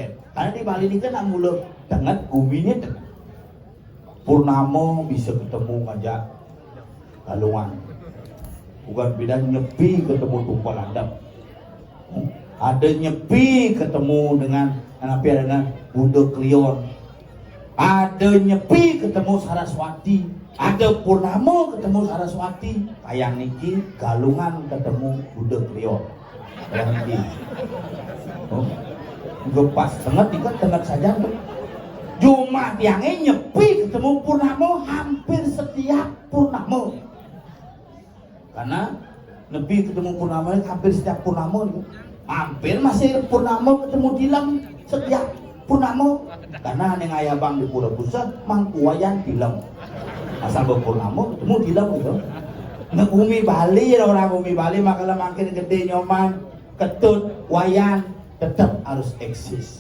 hampir. Karena di Bali ini kan mula dengan buminya dengan purnama bisa ketemu ngajak galungan. Bukan beda nyepi ketemu tumpal landap. Ada nyepi ketemu dengan Buddha Klion. Ada nyepi ketemu Saraswati. Ada purnama ketemu Saraswati. Kayak niki galungan ketemu Buddha Klion. Kayak niki. Pas banget ikat tengah saja. Cuma tiangnya nyepi ketemu purnama hampir setiap purnama. Karena nepi ketemu purnama hampir setiap purnama. Hampir masih purnama ketemu dilam setiap purnama. Karena yang ayah bang di Pura Pusat mangkuayan dilam. Asal berpurnama ketemu dilam gitu. Nah bumi Bali orang bumi Bali makanya makin gede nyoman ketut wayan tetap harus eksis.